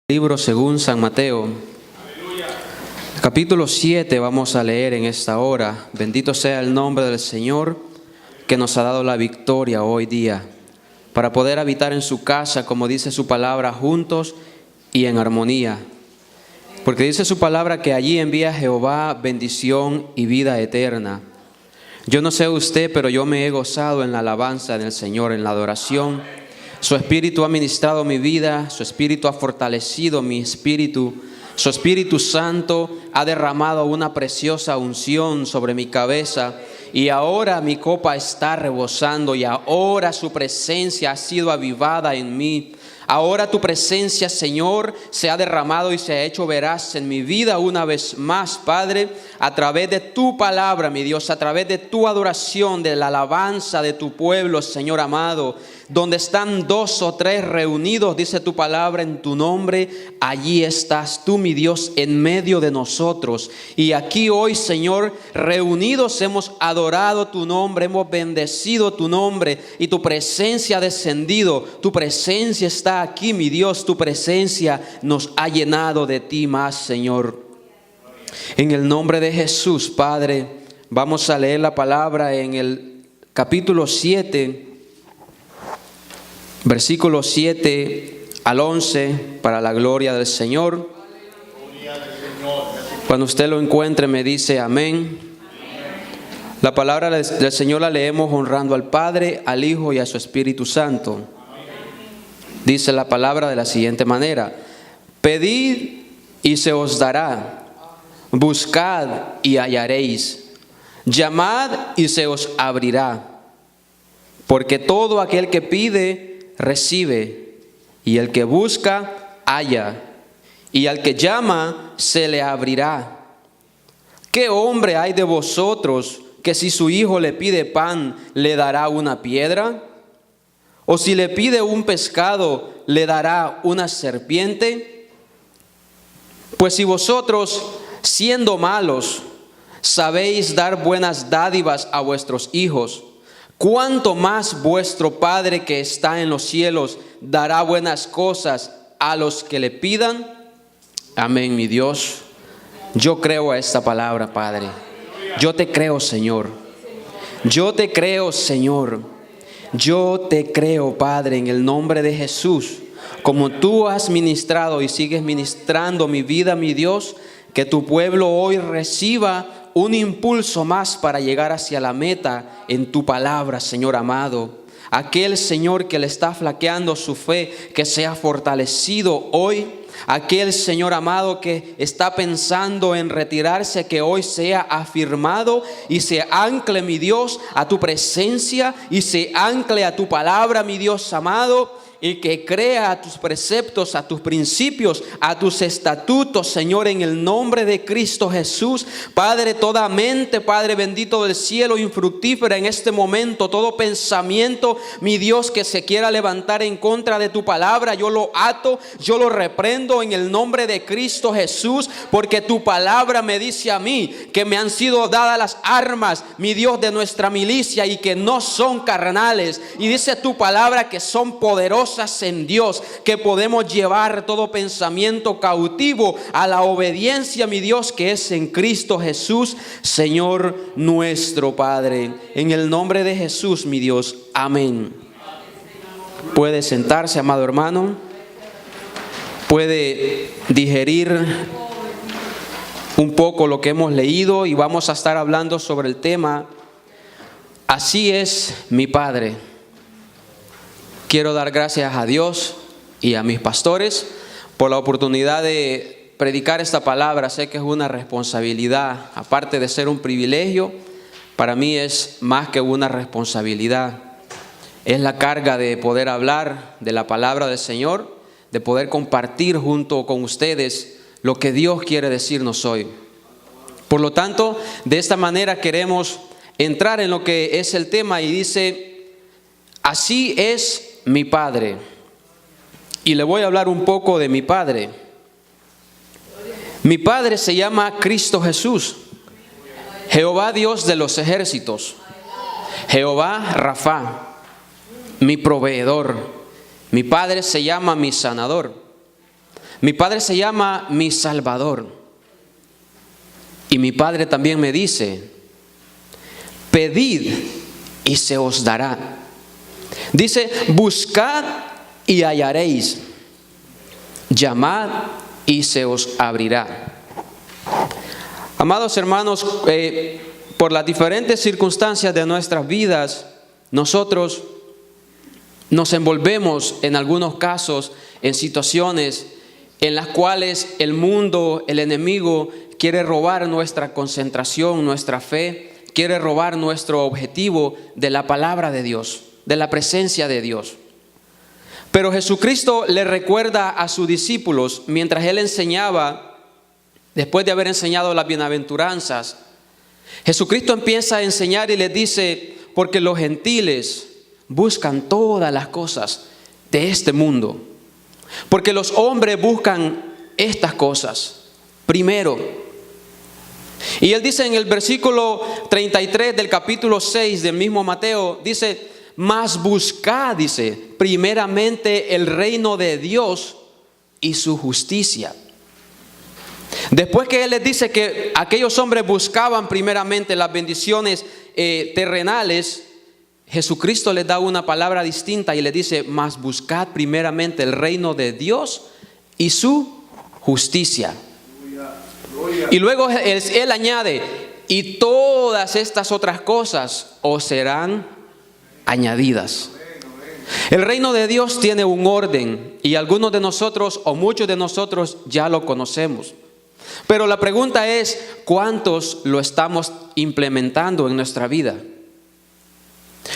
Libro según San Mateo, capítulo 7 vamos a leer en esta hora. Bendito sea el nombre del Señor que nos ha dado la victoria hoy día para poder habitar en su casa, como dice su palabra, juntos y en armonía. Porque dice su palabra que allí envía Jehová bendición y vida eterna. Yo no sé usted, pero yo me he gozado en la alabanza del Señor, en la adoración. Su Espíritu ha ministrado mi vida, su Espíritu ha fortalecido mi espíritu, su Espíritu Santo ha derramado una preciosa unción sobre mi cabeza y ahora mi copa está rebosando y ahora su presencia ha sido avivada en mí. Ahora tu presencia, Señor, se ha derramado y se ha hecho veraz en mi vida una vez más, Padre, a través de tu palabra, mi Dios, a través de tu adoración, de la alabanza de tu pueblo, Señor amado. Donde están 2 o 3 reunidos, dice tu palabra, en tu nombre, allí estás tú, mi Dios, en medio de nosotros. Y aquí hoy, Señor, reunidos hemos adorado tu nombre, hemos bendecido tu nombre y tu presencia ha descendido. Tu presencia está aquí, mi Dios, tu presencia nos ha llenado de ti más, Señor. En el nombre de Jesús, Padre, vamos a leer la palabra en el capítulo 7. Versículos 7 al 11, para la gloria del Señor. Cuando usted lo encuentre me dice amén. La palabra del Señor la leemos honrando al Padre, al Hijo y a su Espíritu Santo. Dice la palabra de la siguiente manera: pedid y se os dará, buscad y hallaréis, llamad y se os abrirá. Porque todo aquel que pide, recibe, y el que busca, halla, y al que llama, se le abrirá. ¿Qué hombre hay de vosotros que si su hijo le pide pan, le dará una piedra? ¿O si le pide un pescado, le dará una serpiente? Pues si vosotros, siendo malos, sabéis dar buenas dádivas a vuestros hijos, ¿cuánto más vuestro Padre que está en los cielos dará buenas cosas a los que le pidan? Amén, mi Dios. Yo creo a esta palabra, Padre. Yo te creo, Señor. Yo te creo, Señor. Yo te creo, Padre, en el nombre de Jesús. Como tú has ministrado y sigues ministrando mi vida, mi Dios, que tu pueblo hoy reciba un impulso más para llegar hacia la meta en tu palabra, Señor amado. Aquel, Señor, que le está flaqueando su fe, que sea fortalecido hoy. Aquel, Señor amado, que está pensando en retirarse, que hoy sea afirmado y se ancle, mi Dios, a tu presencia y se ancle a tu palabra, mi Dios amado. Y que crea a tus preceptos, a tus principios, a tus estatutos, Señor, en el nombre de Cristo Jesús. Padre, toda mente, Padre bendito del cielo, infructífera en este momento, todo pensamiento, mi Dios, que se quiera levantar en contra de tu palabra, yo lo ato, yo lo reprendo en el nombre de Cristo Jesús, porque tu palabra me dice a mí que me han sido dadas las armas, mi Dios, de nuestra milicia y que no son carnales. Y dice tu palabra que son poderosas en Dios, que podemos llevar todo pensamiento cautivo a la obediencia, mi Dios, que es en Cristo Jesús, Señor nuestro Padre. En el nombre de Jesús, mi Dios, amén. Puede sentarse, amado hermano. Puede digerir un poco lo que hemos leído y vamos a estar hablando sobre el tema: así es mi Padre. Quiero dar gracias a Dios y a mis pastores por la oportunidad de predicar esta palabra. Sé que es una responsabilidad, aparte de ser un privilegio, para mí es más que una responsabilidad. Es la carga de poder hablar de la palabra del Señor, de poder compartir junto con ustedes lo que Dios quiere decirnos hoy. Por lo tanto, de esta manera queremos entrar en lo que es el tema y dice: así es mi Padre. Y le voy a hablar un poco de mi Padre. Mi Padre se llama Cristo Jesús, Jehová Dios de los ejércitos, Jehová Rafa, mi proveedor. Mi Padre se llama mi sanador. Mi Padre se llama mi Salvador. Y mi Padre también me dice, pedid y se os dará. Dice, buscad y hallaréis. Llamad y se os abrirá. Amados hermanos, por las diferentes circunstancias de nuestras vidas, nosotros nos envolvemos en algunos casos en situaciones en las cuales el mundo, el enemigo, quiere robar nuestra concentración, nuestra fe, quiere robar nuestro objetivo de la palabra de Dios, de la presencia de Dios. Pero Jesucristo le recuerda a sus discípulos, mientras Él enseñaba, después de haber enseñado las bienaventuranzas, Jesucristo empieza a enseñar y les dice, porque los gentiles buscan todas las cosas de este mundo. Porque los hombres buscan estas cosas primero. Y Él dice en el versículo 33 del capítulo 6 del mismo Mateo, dice, mas buscad, dice, primeramente el reino de Dios y su justicia. Después que Él les dice que aquellos hombres buscaban primeramente las bendiciones terrenales, Jesucristo les da una palabra distinta y les dice, mas buscad primeramente el reino de Dios y su justicia. Y luego Él añade, y todas estas otras cosas os serán añadidas. El reino de Dios tiene un orden y algunos de nosotros o muchos de nosotros ya lo conocemos. Pero la pregunta es, ¿cuántos lo estamos implementando en nuestra vida?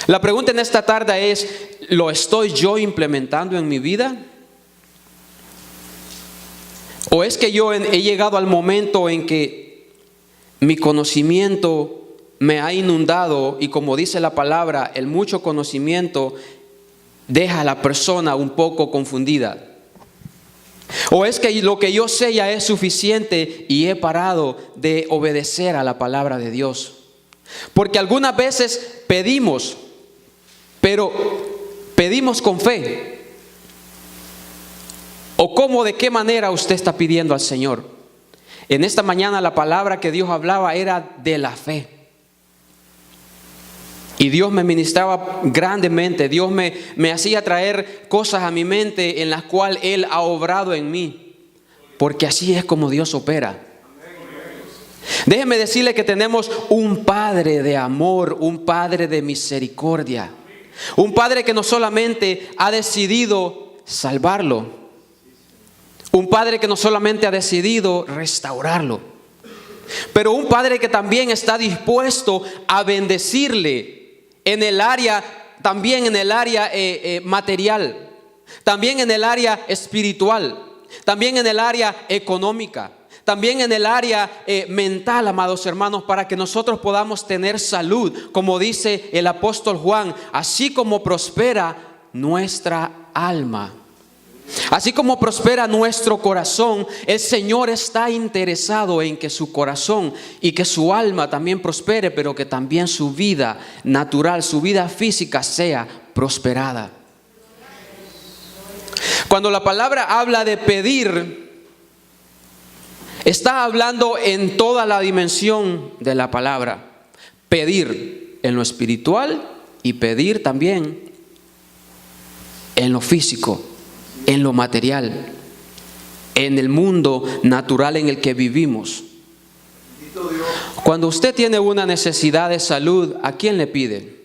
La pregunta en esta tarde es, ¿lo estoy yo implementando en mi vida? ¿O es que yo he llegado al momento en que mi conocimiento me ha inundado y, como dice la palabra, el mucho conocimiento deja a la persona un poco confundida? ¿O es que lo que yo sé ya es suficiente y he parado de obedecer a la palabra de Dios? Porque algunas veces pedimos, pero pedimos con fe. ¿O cómo, de qué manera usted está pidiendo al Señor? En esta mañana la palabra que Dios hablaba era de la fe. Y Dios me ministraba grandemente. Dios me hacía traer cosas a mi mente en las cuales Él ha obrado en mí. Porque así es como Dios opera. Déjeme decirle que tenemos un Padre de amor, un Padre de misericordia. Un Padre que no solamente ha decidido salvarlo. Un Padre que no solamente ha decidido restaurarlo. Pero un Padre que también está dispuesto a bendecirle en el área, también en el área material, también en el área espiritual, también en el área económica, también en el área mental, amados hermanos, para que nosotros podamos tener salud, como dice el apóstol Juan, así como prospera nuestra alma. Así como prospera nuestro corazón, el Señor está interesado en que su corazón y que su alma también prospere, pero que también su vida natural, su vida física sea prosperada. Cuando la palabra habla de pedir, está hablando en toda la dimensión de la palabra. Pedir en lo espiritual y pedir también en lo físico, en lo material, en el mundo natural en el que vivimos. Cuando usted tiene una necesidad de salud, ¿a quién le pide?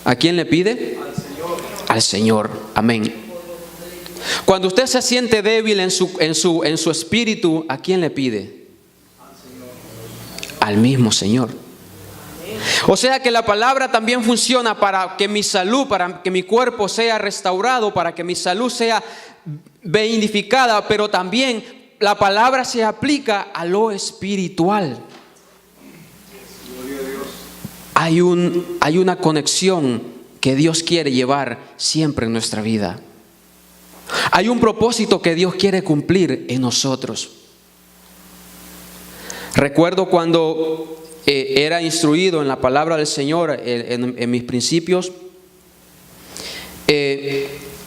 ¿A quién le pide? Al Señor. Amén. Cuando usted se siente débil en su espíritu, ¿a quién le pide? Al mismo Señor. O sea que la palabra también funciona para que mi salud, para que mi cuerpo sea restaurado, para que mi salud sea beatificada, pero también la palabra se aplica a lo espiritual. Hay una conexión que Dios quiere llevar siempre en nuestra vida. Hay un propósito que Dios quiere cumplir en nosotros. Recuerdo cuando era instruido en la palabra del Señor, en mis principios,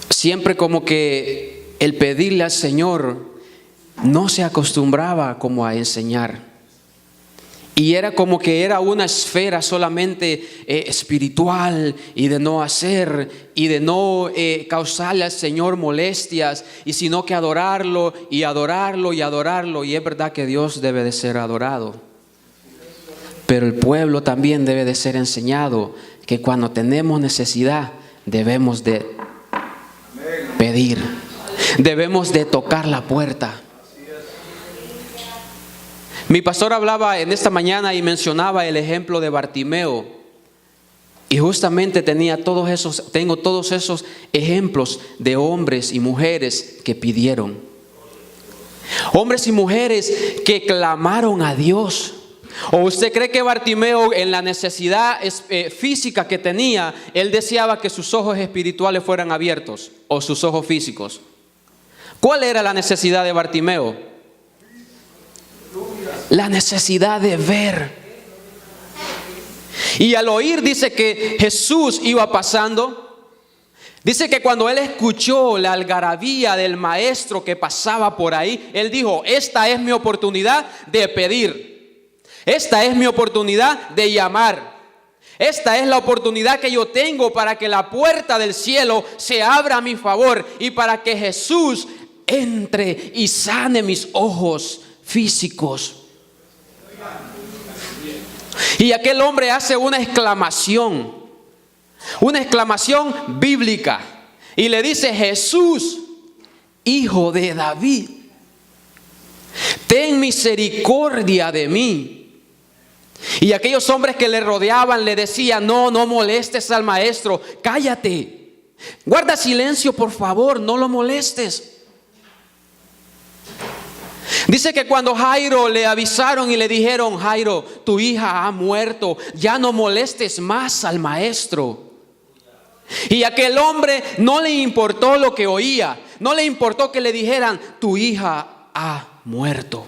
siempre como que el pedirle al Señor no se acostumbraba como a enseñar. Y era como que era una esfera solamente espiritual y de no hacer y de no causarle al Señor molestias, y sino que adorarlo y adorarlo y adorarlo. Y es verdad que Dios debe de ser adorado, pero el pueblo también debe de ser enseñado que cuando tenemos necesidad debemos de pedir, debemos de tocar la puerta. Mi pastor hablaba en esta mañana y mencionaba el ejemplo de Bartimeo, y justamente tengo todos esos ejemplos de hombres y mujeres que pidieron, hombres y mujeres que clamaron a Dios. ¿O usted cree que Bartimeo, en la necesidad física que tenía, él deseaba que sus ojos espirituales fueran abiertos o sus ojos físicos? ¿Cuál era la necesidad de Bartimeo? La necesidad de ver. Y al oír, dice que Jesús iba pasando. Dice que cuando él escuchó la algarabía del maestro que pasaba por ahí, él dijo: esta es mi oportunidad de pedir. Esta es mi oportunidad de llamar. Esta es la oportunidad que yo tengo para que la puerta del cielo se abra a mi favor y para que Jesús entre y sane mis ojos físicos. Y aquel hombre hace una exclamación bíblica, y le dice: Jesús, hijo de David, ten misericordia de mí. Y aquellos hombres que le rodeaban le decían: no molestes al maestro, cállate, guarda silencio, por favor, no lo molestes. Dice que cuando Jairo le avisaron y le dijeron: Jairo, tu hija ha muerto, ya no molestes más al maestro. Y aquel hombre no le importó lo que oía, no le importó que le dijeran: tu hija ha muerto.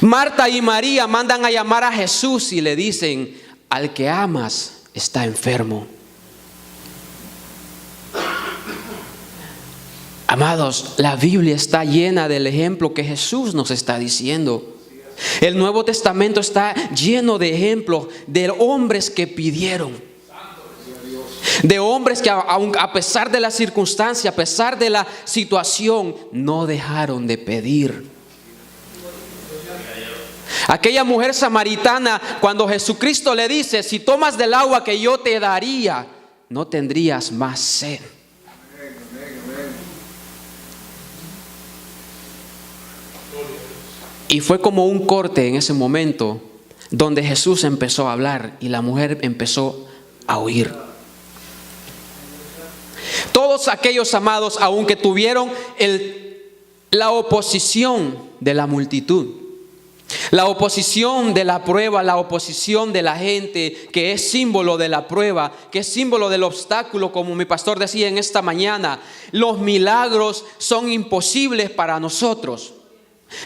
Marta y María mandan a llamar a Jesús y le dicen: al que amas está enfermo. Amados, la Biblia está llena del ejemplo que Jesús nos está diciendo. El Nuevo Testamento está lleno de ejemplos de hombres que pidieron, de hombres que a pesar de la circunstancia, a pesar de la situación, no dejaron de pedir. Aquella mujer samaritana, cuando Jesucristo le dice: si tomas del agua que yo te daría, no tendrías más sed. Y fue como un corte en ese momento donde Jesús empezó a hablar y la mujer empezó a oír. Todos aquellos, amados, aunque tuvieron la oposición de la multitud, la oposición de la prueba, la oposición de la gente, que es símbolo de la prueba, que es símbolo del obstáculo, como mi pastor decía en esta mañana, los milagros son imposibles para nosotros.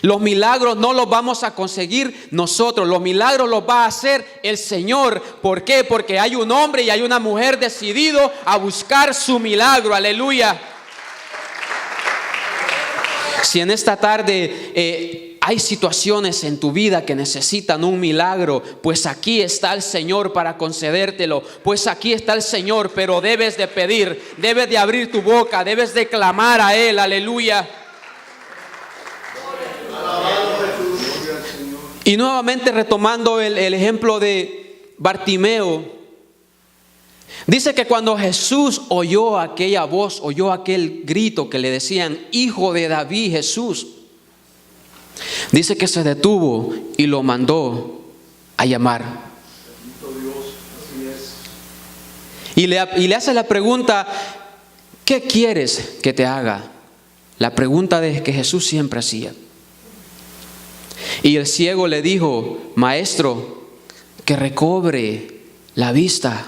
Los milagros no los vamos a conseguir nosotros, los milagros los va a hacer el Señor. ¿Por qué? Porque hay un hombre y hay una mujer decidido a buscar su milagro. Aleluya. Si en esta tarde hay situaciones en tu vida que necesitan un milagro, pues aquí está el Señor para concedértelo. Pues aquí está el Señor, pero debes de pedir, debes de abrir tu boca, debes de clamar a Él. Aleluya. Y nuevamente retomando el ejemplo de Bartimeo, dice que cuando Jesús oyó aquella voz, oyó aquel grito que le decían: hijo de David, Jesús, dice que se detuvo y lo mandó a llamar. Y le hace la pregunta: ¿qué quieres que te haga? La pregunta que Jesús siempre hacía. Y el ciego le dijo: maestro, que recobre la vista.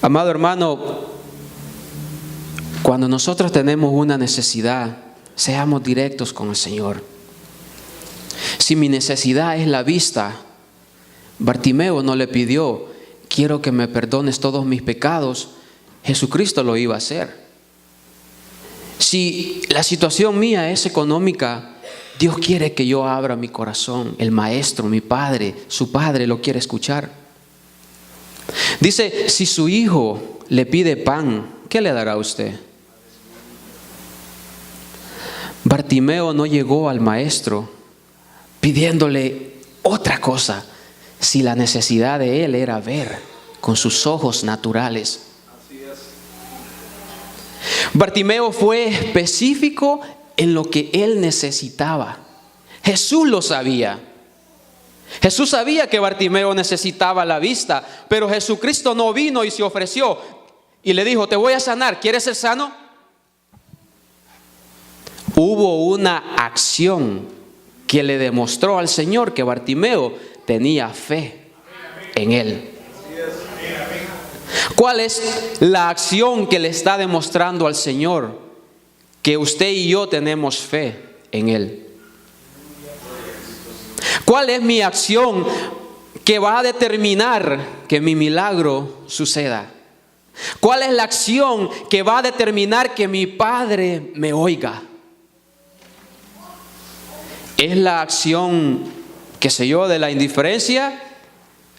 Amado hermano, cuando nosotros tenemos una necesidad, seamos directos con el Señor. Si mi necesidad es la vista, Bartimeo no le pidió quiero que me perdones todos mis pecados, Jesucristo lo iba a hacer. Si la situación mía es económica, Dios quiere que yo abra mi corazón. El maestro, mi padre, su padre lo quiere escuchar. Dice, si su hijo le pide pan, ¿qué le dará a usted? Bartimeo no llegó al maestro pidiéndole otra cosa, si la necesidad de él era ver con sus ojos naturales. Bartimeo fue específico en lo que él necesitaba. Jesús lo sabía. Jesús sabía que Bartimeo necesitaba la vista, pero Jesucristo no vino y se ofreció y le dijo, te voy a sanar, ¿quieres ser sano? Hubo una acción que le demostró al Señor que Bartimeo tenía fe en él. ¿Cuál es la acción que le está demostrando al Señor? Que usted y yo tenemos fe en Él. ¿Cuál es mi acción que va a determinar que mi milagro suceda? ¿Cuál es la acción que va a determinar que mi Padre me oiga? ¿Es la acción, qué sé yo, de la indiferencia?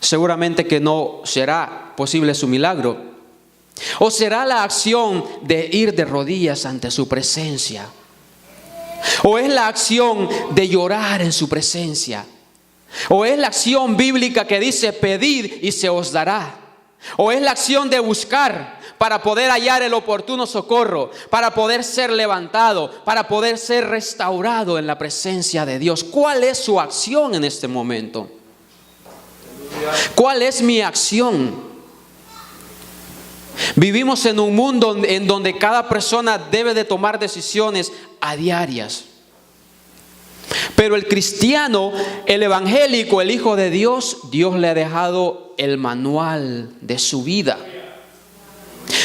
Seguramente que no será posible su milagro. ¿O será la acción de ir de rodillas ante su presencia? ¿O es la acción de llorar en su presencia? ¿O es la acción bíblica que dice pedid y se os dará? ¿O es la acción de buscar para poder hallar el oportuno socorro, para poder ser levantado, para poder ser restaurado en la presencia de Dios? ¿Cuál es su acción en este momento? ¿Cuál es mi acción? Vivimos en un mundo en donde cada persona debe de tomar decisiones a diarias. Pero el cristiano, el evangélico, el hijo de Dios, Dios le ha dejado el manual de su vida.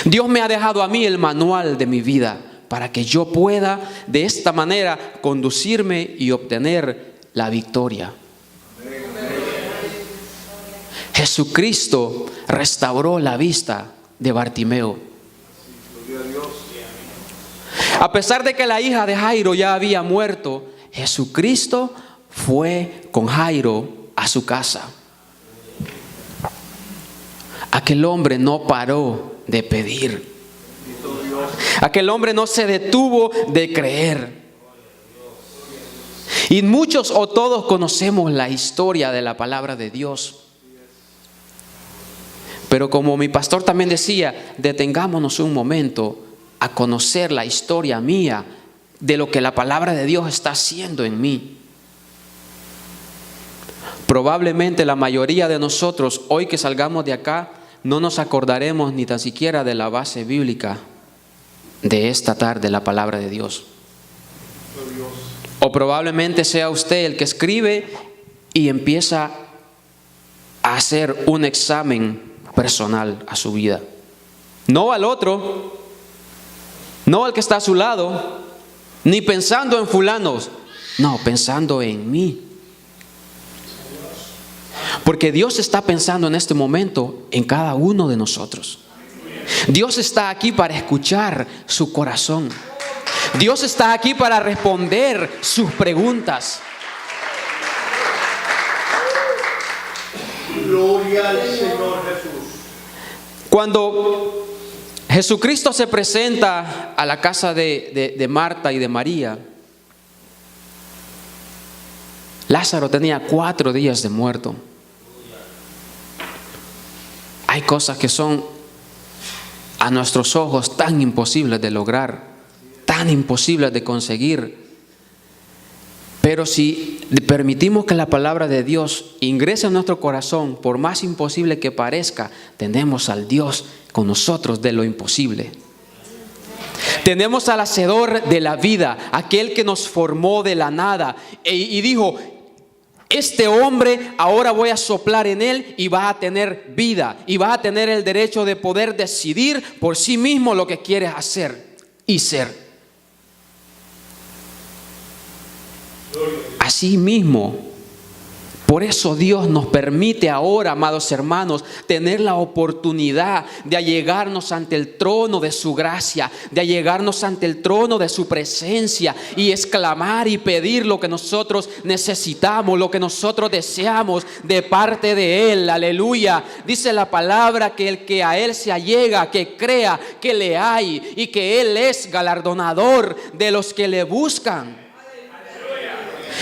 Dios me ha dejado a mí el manual de mi vida para que yo pueda de esta manera conducirme y obtener la victoria. Jesucristo restauró la vista de Bartimeo. A pesar de que la hija de Jairo ya había muerto, Jesucristo fue con Jairo a su casa. Aquel hombre no paró de pedir. Aquel hombre no se detuvo de creer. Y muchos o todos conocemos la historia de la palabra de Dios. Pero como mi pastor también decía, detengámonos un momento a conocer la historia mía de lo que la palabra de Dios está haciendo en mí. Probablemente la mayoría de nosotros, hoy que salgamos de acá, no nos acordaremos ni tan siquiera de la base bíblica de esta tarde, la palabra de Dios. O probablemente sea usted el que escribe y empieza a hacer un examen personal a su vida. No al otro, no al que está a su lado, ni pensando en fulanos, no, pensando en mí. Porque Dios está pensando en este momento en cada uno de nosotros. Dios está aquí para escuchar su corazón. Dios está aquí para responder sus preguntas. Gloria al Señor Jesús. Cuando Jesucristo se presenta a la casa de Marta y de María, Lázaro tenía 4 días de muerto. Hay cosas que son a nuestros ojos tan imposibles de lograr, tan imposibles de conseguir. Pero si permitimos que la palabra de Dios ingrese en nuestro corazón, por más imposible que parezca, tenemos al Dios con nosotros de lo imposible. Tenemos al hacedor de la vida, aquel que nos formó de la nada y dijo, este hombre ahora voy a soplar en él y va a tener vida y va a tener el derecho de poder decidir por sí mismo lo que quiere hacer y ser. Así mismo, Por eso Dios nos permite ahora, amados hermanos, tener la oportunidad de allegarnos ante el trono de su gracia, de allegarnos ante el trono de su presencia y exclamar y pedir lo que nosotros necesitamos, lo que nosotros deseamos de parte de Él. Aleluya. Dice la palabra que el que a Él se allega, que crea que le hay y que Él es galardonador de los que le buscan.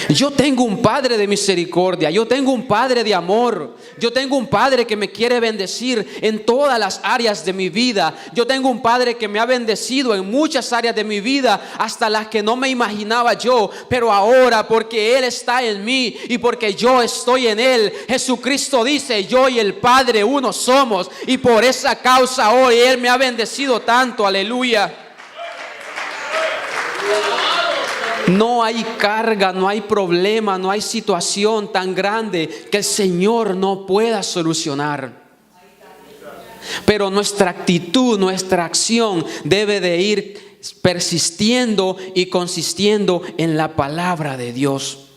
Yo tengo un Padre de misericordia, yo tengo un Padre de amor, yo tengo un Padre que me quiere bendecir en todas las áreas de mi vida. Yo tengo un Padre que me ha bendecido en muchas áreas de mi vida, hasta las que no me imaginaba yo. Pero ahora, porque Él está en mí y porque yo estoy en Él, Jesucristo dice: yo y el Padre uno somos. Y por esa causa hoy Él me ha bendecido tanto. Aleluya. No hay carga, no hay problema, no hay situación tan grande que el Señor no pueda solucionar. Pero nuestra actitud, nuestra acción debe de ir persistiendo y consistiendo en la palabra de Dios.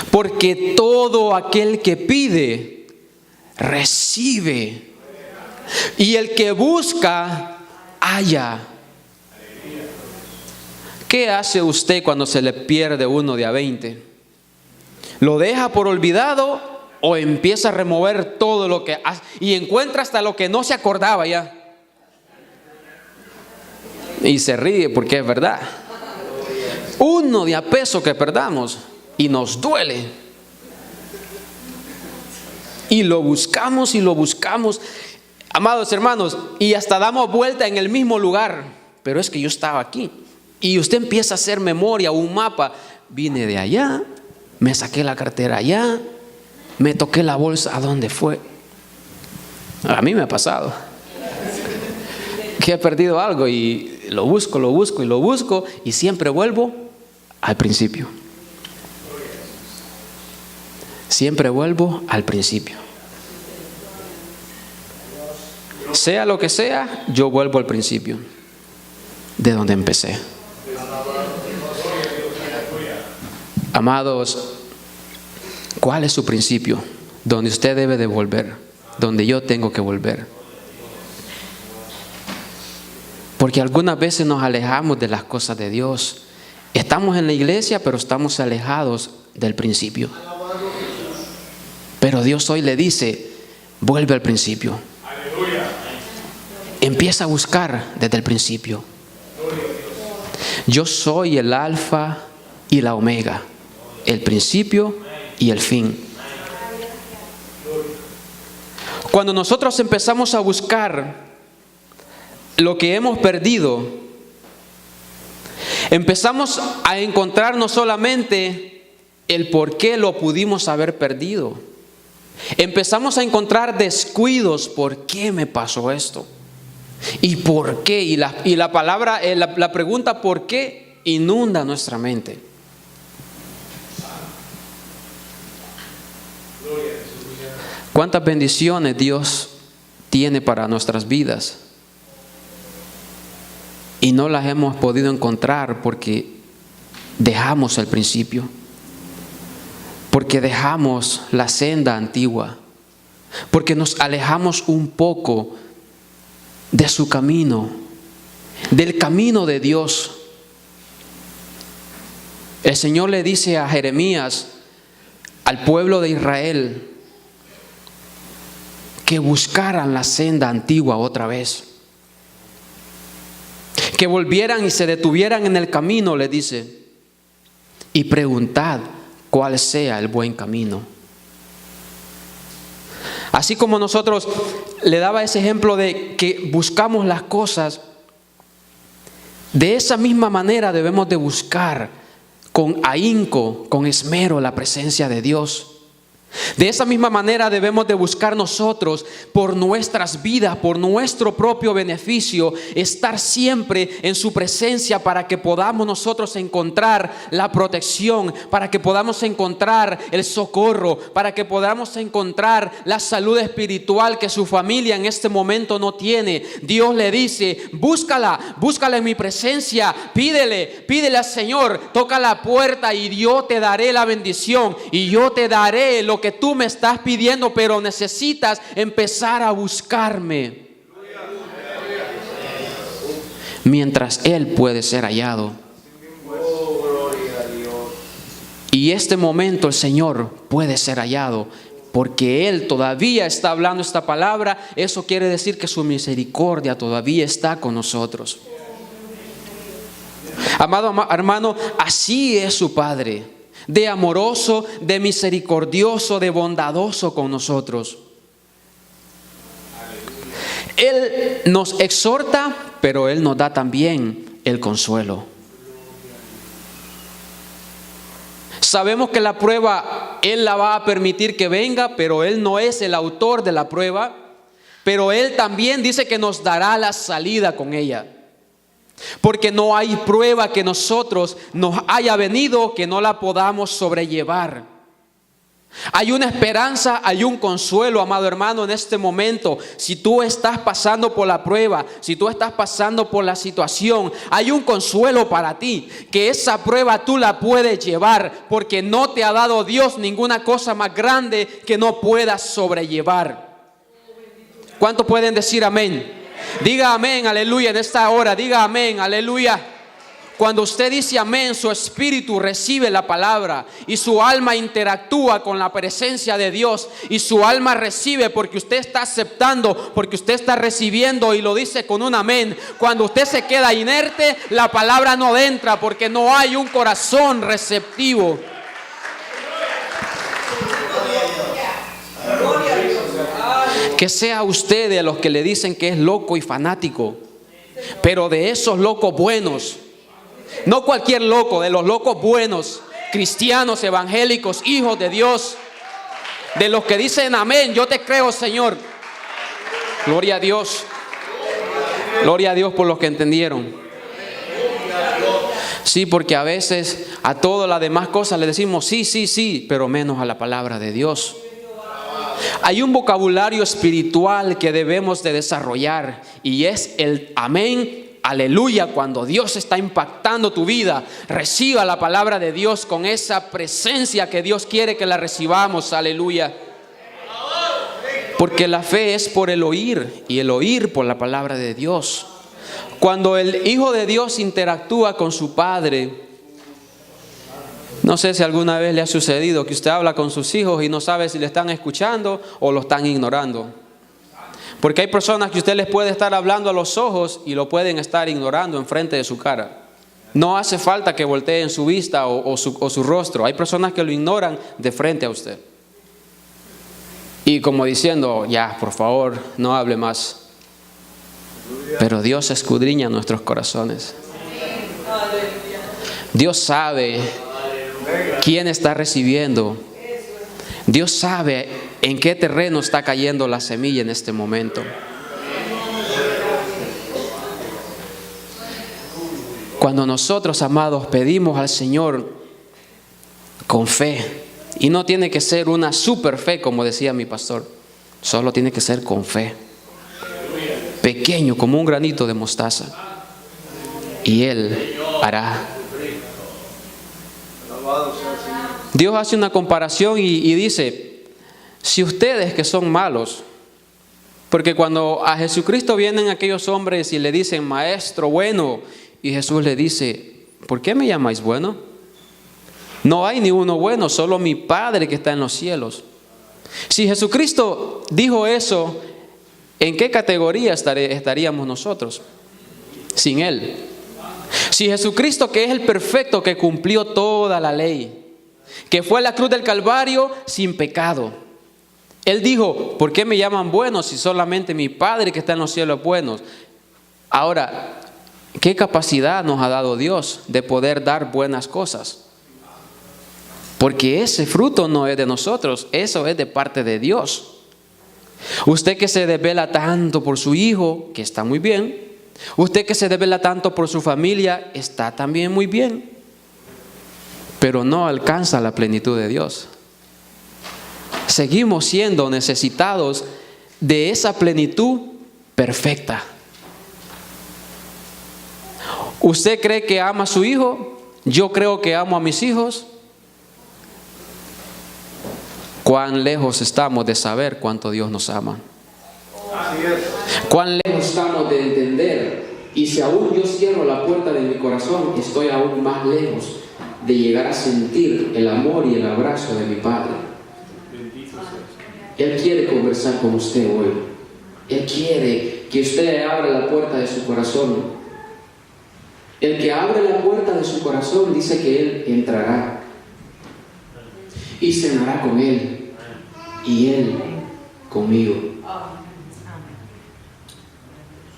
Porque todo aquel que pide, recibe. Y el que busca, halla. ¿Qué hace usted cuando se le pierde uno de a 20? ¿Lo deja por olvidado o empieza a remover todo lo que hace y encuentra hasta lo que no se acordaba ya? Y se ríe porque es verdad. Uno de a peso que perdamos y nos duele. Y lo buscamos y lo buscamos, amados hermanos, y hasta damos vuelta en el mismo lugar. Pero es que yo estaba aquí. Y usted empieza a hacer memoria, un mapa. Vine de allá, me saqué la cartera allá, me toqué la bolsa. ¿A dónde fue? A mí me ha pasado que he perdido algo y lo busco y siempre vuelvo al principio. Siempre vuelvo al principio. Sea lo que sea, yo vuelvo al principio, de donde empecé. Amados, ¿cuál es su principio? Donde usted debe de volver, donde yo tengo que volver. Porque algunas veces nos alejamos de las cosas de Dios. Estamos en la iglesia, pero estamos alejados del principio. Pero Dios hoy le dice: vuelve al principio. Empieza a buscar desde el principio. Yo soy el alfa y la omega, el principio y el fin. Cuando nosotros empezamos a buscar lo que hemos perdido, empezamos a encontrar no solamente el por qué lo pudimos haber perdido, empezamos a encontrar descuidos. ¿Por qué me pasó esto? ¿Y por qué? Y la palabra, la pregunta ¿por qué? Inunda nuestra mente. ¿Cuántas bendiciones Dios tiene para nuestras vidas? Y no las hemos podido encontrar porque dejamos el principio, porque dejamos la senda antigua, porque nos alejamos un poco de su camino, del camino de Dios. El Señor le dice a Jeremías, al pueblo de Israel, que buscaran la senda antigua otra vez, que volvieran y se detuvieran en el camino, le dice, y preguntad cuál sea el buen camino. Así como nosotros le daba ese ejemplo de que buscamos las cosas, de esa misma manera debemos de buscar con ahínco, con esmero la presencia de Dios. De esa misma manera debemos de buscar nosotros por nuestras vidas, por nuestro propio beneficio, estar siempre en su presencia para que podamos nosotros encontrar la protección, para que podamos encontrar el socorro, para que podamos encontrar la salud espiritual que su familia en este momento no tiene. Dios le dice, búscala en mi presencia, pídele al Señor, toca la puerta y yo te daré la bendición y yo te daré lo que tú me estás pidiendo, pero necesitas empezar a buscarme mientras Él puede ser hallado. Y este momento el Señor puede ser hallado porque Él todavía está hablando esta palabra. Eso quiere decir que su misericordia todavía está con nosotros. Amado hermano, así es su Padre, de amoroso, de misericordioso, de bondadoso con nosotros. Él nos exhorta, pero Él nos da también el consuelo. Sabemos que la prueba Él la va a permitir que venga, pero Él no es el autor de la prueba. Pero Él también dice que nos dará la salida con ella. Porque no hay prueba que nosotros nos haya venido que no la podamos sobrellevar. Hay una esperanza, hay un consuelo, amado hermano, en este momento. Si tú estás pasando por la prueba, si tú estás pasando por la situación, hay un consuelo para ti, que esa prueba tú la puedes llevar, porque no te ha dado Dios ninguna cosa más grande que no puedas sobrellevar. ¿Cuántos pueden decir amén? Diga amén, aleluya, en esta hora, diga amén, aleluya. Cuando usted dice amén, su espíritu recibe la palabra y su alma interactúa con la presencia de Dios y su alma recibe porque usted está aceptando, porque usted está recibiendo y lo dice con un amén. Cuando usted se queda inerte, la palabra no entra porque no hay un corazón receptivo. Que sea usted de los que le dicen que es loco y fanático, pero de esos locos buenos, no cualquier loco, de los locos buenos, cristianos, evangélicos, hijos de Dios, de los que dicen amén, yo te creo, Señor. Gloria a Dios. Gloria a Dios por los que entendieron. Sí, porque a veces a todas las demás cosas le decimos sí, pero menos a la palabra de Dios. Hay un vocabulario espiritual que debemos de desarrollar y es el amén, aleluya. Cuando Dios está impactando tu vida, reciba la palabra de Dios con esa presencia que Dios quiere que la recibamos, aleluya. Porque la fe es por el oír y el oír por la palabra de Dios. Cuando el Hijo de Dios interactúa con su Padre, no sé si alguna vez le ha sucedido que usted habla con sus hijos y no sabe si le están escuchando o lo están ignorando. Porque hay personas que usted les puede estar hablando a los ojos y lo pueden estar ignorando enfrente de su cara. No hace falta que volteen su vista o su rostro. Hay personas que lo ignoran de frente a usted. Y como diciendo, ya, por favor, no hable más. Pero Dios escudriña nuestros corazones. Dios sabe quién está recibiendo. Dios sabe en qué terreno está cayendo la semilla en este momento. Cuando nosotros, amados, pedimos al Señor con fe, y no tiene que ser una super fe como decía mi pastor, solo tiene que ser con fe, pequeño como un granito de mostaza, y Él hará. Dios hace una comparación y dice, si ustedes que son malos, porque cuando a Jesucristo vienen aquellos hombres y le dicen, maestro bueno, y Jesús le dice, ¿por qué me llamáis bueno? No hay ni uno bueno, solo mi Padre que está en los cielos. Si Jesucristo dijo eso, ¿en qué categoría estaríamos nosotros sin Él? Si Jesucristo, que es el perfecto, que cumplió toda la ley, que fue a la cruz del Calvario sin pecado, Él dijo, ¿por qué me llaman buenos si solamente mi Padre que está en los cielos es bueno? Ahora, ¿qué capacidad nos ha dado Dios de poder dar buenas cosas? Porque ese fruto no es de nosotros, eso es de parte de Dios. Usted que se desvela tanto por su hijo, que está muy bien. Usted que se desvela tanto por su familia, está también muy bien. Pero no alcanza la plenitud de Dios. Seguimos siendo necesitados de esa plenitud perfecta. ¿Usted cree que ama a su hijo? Yo creo que amo a mis hijos. ¿Cuán lejos estamos de saber cuánto Dios nos ama? Así es. ¿Cuán lejos estamos de entender? Y si aún yo cierro la puerta de mi corazón, estoy aún más lejos de llegar a sentir el amor y el abrazo de mi Padre. Él quiere conversar con usted hoy. Él quiere que usted abra la puerta de su corazón. El que abre la puerta de su corazón dice que Él entrará y cenará con Él y Él conmigo.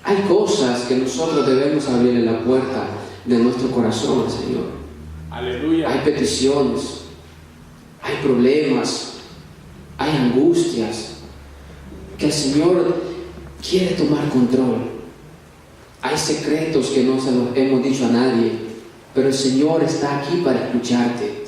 Hay cosas que nosotros debemos abrirle la puerta de nuestro corazón al Señor. Aleluya. Hay peticiones, hay problemas, hay angustias que el Señor quiere tomar control. Hay secretos que no se los hemos dicho a nadie, pero el Señor está aquí para escucharte.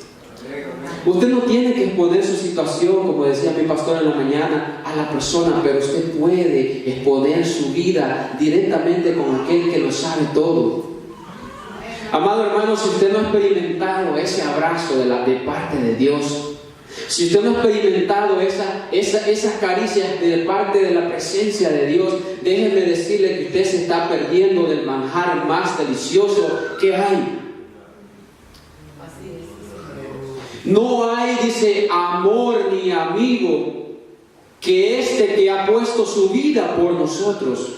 Usted no tiene que exponer su situación, como decía mi pastor en la mañana, a la persona, pero usted puede exponer su vida directamente con aquel que lo sabe todo. Amado hermano, si usted no ha experimentado ese abrazo de parte de Dios, si usted no ha experimentado esas caricias de parte de la presencia de Dios, déjeme decirle que usted se está perdiendo del manjar más delicioso que hay. No hay, dice, amor ni amigo que este que ha puesto su vida por nosotros.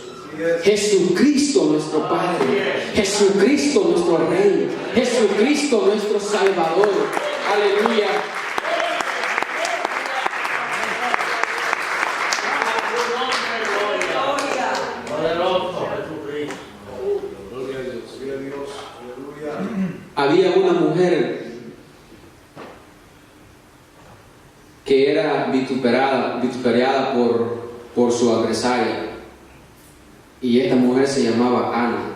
Jesucristo nuestro Padre, Jesucristo nuestro Rey, Jesucristo nuestro Salvador. Aleluya. Había una mujer que era vituperiada por su adversaria, y esta mujer se llamaba Ana.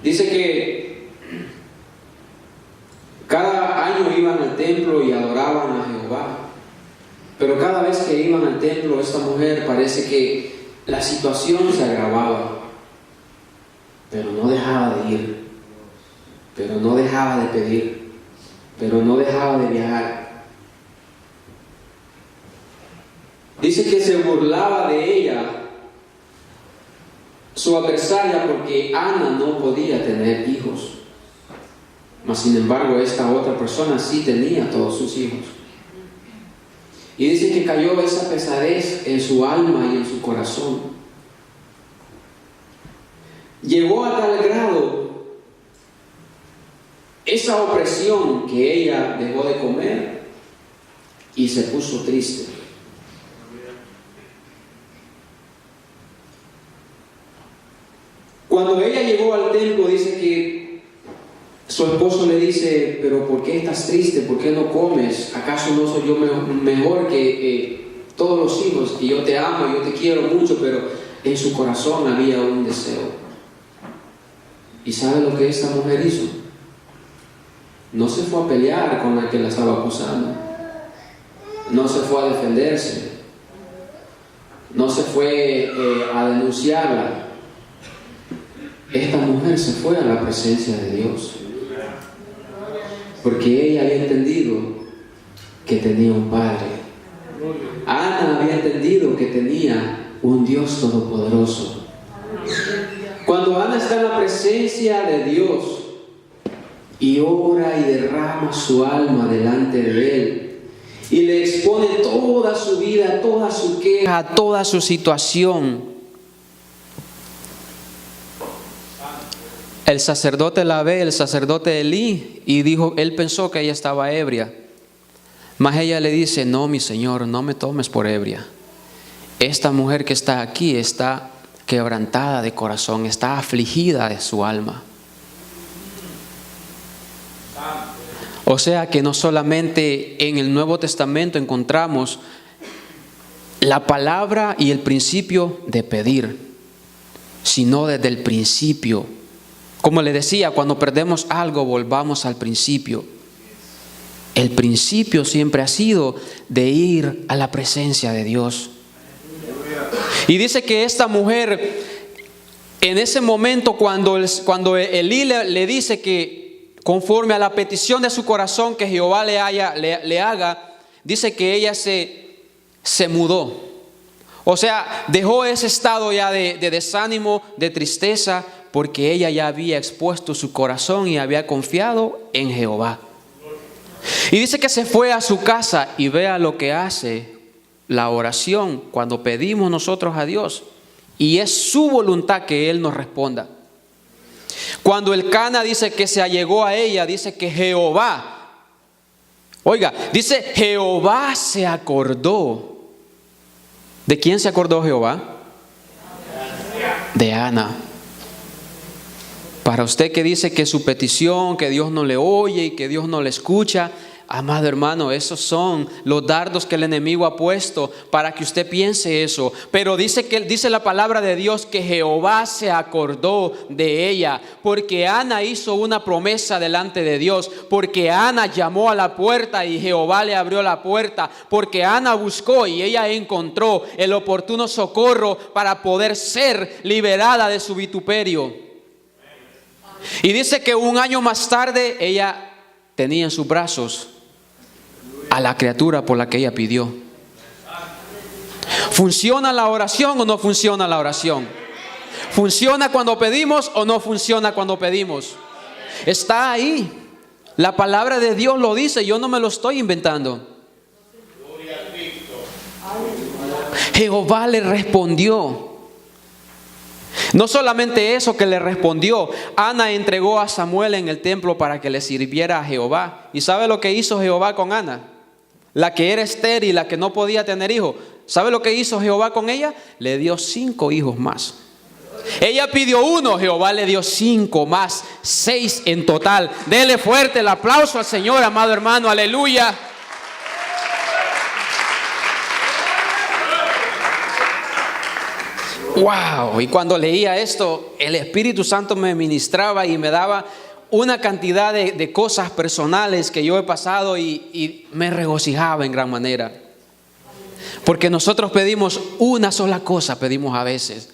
Dice que cada año iban al templo y adoraban a Jehová, pero cada vez que iban al templo, esta mujer parece que la situación se agravaba, pero no dejaba de ir, pero no dejaba de pedir, pero no dejaba de viajar. Dice que se burlaba de ella su adversaria porque Ana no podía tener hijos, mas sin embargo esta otra persona sí tenía todos sus hijos. Y dice que cayó esa pesadez en su alma y en su corazón. Llegó a tal grado esa opresión que ella dejó de comer y se puso triste. Cuando ella llegó al templo, dice que su esposo le dice: pero ¿por qué estás triste? ¿Por qué no comes? ¿Acaso no soy yo mejor que todos los hijos? Que yo te amo, yo te quiero mucho. Pero en su corazón había un deseo. ¿Y sabe lo que esta mujer hizo? No se fue a pelear con la que la estaba acusando. No se fue a defenderse. No se fue a denunciarla. Esta mujer se fue a la presencia de Dios, porque ella había entendido que tenía un Padre. Ana había entendido que tenía un Dios todopoderoso. Cuando Ana está en la presencia de Dios y ora y derrama su alma delante de Él y le expone toda su vida, toda su queja, toda su situación, el sacerdote la ve, el sacerdote Elí, y dijo, él pensó que ella estaba ebria. Mas ella le dice: no, mi Señor, no me tomes por ebria. Esta mujer que está aquí está quebrantada de corazón, está afligida de su alma. O sea que no solamente en el Nuevo Testamento encontramos la palabra y el principio de pedir, sino desde el principio. Como le decía, cuando perdemos algo, volvamos al principio. El principio siempre ha sido de ir a la presencia de Dios. Y dice que esta mujer, en ese momento cuando Elí le dice que conforme a la petición de su corazón que Jehová le haga, dice que ella se mudó. O sea, dejó ese estado ya de desánimo, de tristeza, porque ella ya había expuesto su corazón y había confiado en Jehová. Y dice que se fue a su casa y vea lo que hace la oración cuando pedimos nosotros a Dios. Y es su voluntad que Él nos responda. Cuando el Cana dice que se allegó a ella, dice que Jehová, oiga, dice Jehová se acordó. ¿De quién se acordó Jehová? De Ana. Para usted que dice que su petición, que Dios no le oye y que Dios no le escucha, amado hermano, esos son los dardos que el enemigo ha puesto para que usted piense eso. Pero dice la palabra de Dios que Jehová se acordó de ella, porque Ana hizo una promesa delante de Dios, porque Ana llamó a la puerta y Jehová le abrió la puerta, porque Ana buscó y ella encontró el oportuno socorro para poder ser liberada de su vituperio. Y dice que un año más tarde ella tenía en sus brazos a la criatura por la que ella pidió. ¿Funciona la oración o no funciona la oración? ¿Funciona cuando pedimos o no funciona cuando pedimos? Está ahí. La palabra de Dios lo dice, yo no me lo estoy inventando. Jehová le respondió. No solamente eso que le respondió, Ana entregó a Samuel en el templo para que le sirviera a Jehová. ¿Y sabe lo que hizo Jehová con Ana? La que era estéril, la que no podía tener hijos. ¿Sabe lo que hizo Jehová con ella? Le dio 5 hijos más. Ella pidió 1, Jehová le dio 5 más, 6 en total. Dele fuerte el aplauso al Señor, amado hermano, aleluya. Wow, y cuando leía esto, el Espíritu Santo me ministraba y me daba una cantidad de cosas personales que yo he pasado y me regocijaba en gran manera. Porque nosotros pedimos una sola cosa, pedimos a veces.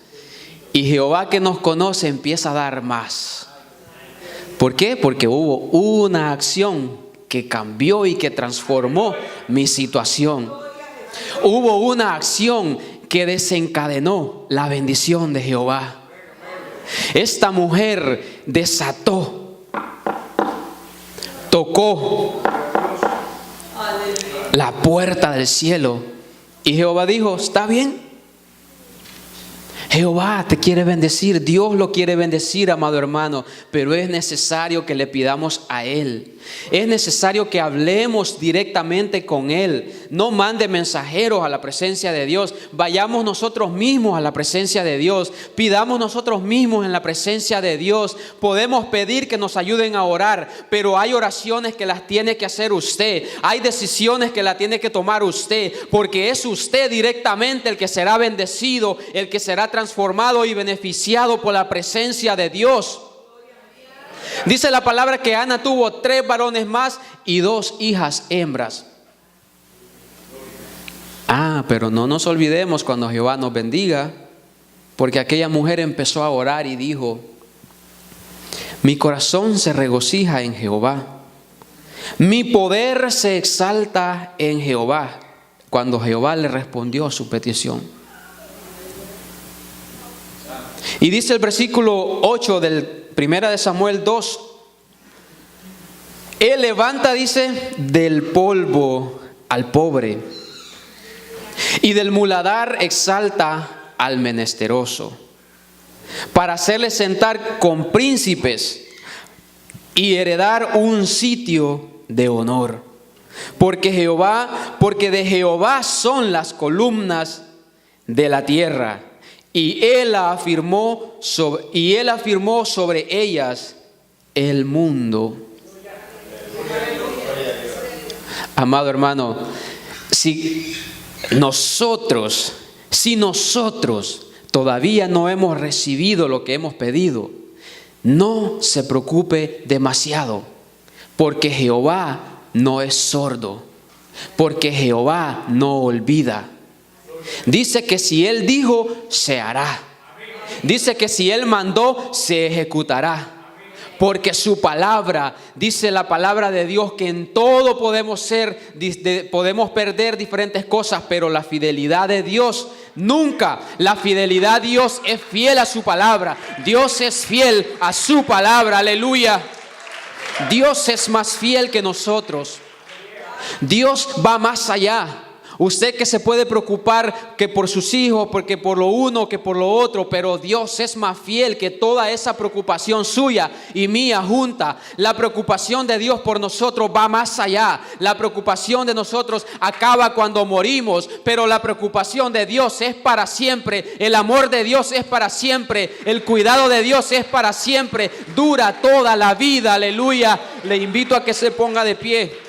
Y Jehová que nos conoce empieza a dar más. ¿Por qué? Porque hubo una acción que cambió y que transformó mi situación. Hubo una acción que desencadenó la bendición de Jehová. Esta mujer desató, tocó la puerta del cielo y Jehová dijo, está bien. Jehová te quiere bendecir, Dios lo quiere bendecir, amado hermano, pero es necesario que le pidamos a Él. Es necesario que hablemos directamente con Él. No mande mensajeros a la presencia de Dios. Vayamos nosotros mismos a la presencia de Dios. Pidamos nosotros mismos en la presencia de Dios. Podemos pedir que nos ayuden a orar, pero hay oraciones que las tiene que hacer usted. Hay decisiones que las tiene que tomar usted, porque es usted directamente el que será bendecido, el que será transformado y beneficiado por la presencia de Dios. Dice la palabra que Ana tuvo 3 varones más y 2 hijas hembras. Pero no nos olvidemos cuando Jehová nos bendiga, porque aquella mujer empezó a orar y dijo, mi corazón se regocija en Jehová, mi poder se exalta en Jehová, cuando Jehová le respondió a su petición. Y dice el versículo 8 del 1 de Samuel 2, Él levanta, dice, del polvo al pobre, y del muladar exalta al menesteroso, para hacerle sentar con príncipes y heredar un sitio de honor. Porque de Jehová son las columnas de la tierra, y Él afirmó sobre ellas el mundo. Amado hermano, si nosotros todavía no hemos recibido lo que hemos pedido, no se preocupe demasiado, porque Jehová no es sordo, porque Jehová no olvida. Dice que si Él dijo, se hará. Dice que si Él mandó, se ejecutará. Porque su palabra, dice la palabra de Dios, que en todo podemos perder diferentes cosas, pero la fidelidad de Dios nunca. La fidelidad de Dios es fiel a su palabra. Dios es fiel a su palabra, aleluya. Dios es más fiel que nosotros. Dios va más allá. Usted que se puede preocupar que por sus hijos, porque por lo uno, que por lo otro, pero Dios es más fiel que toda esa preocupación suya y mía junta. La preocupación de Dios por nosotros va más allá. La preocupación de nosotros acaba cuando morimos, pero la preocupación de Dios es para siempre. El amor de Dios es para siempre. El cuidado de Dios es para siempre. Dura toda la vida, aleluya. Le invito a que se ponga de pie.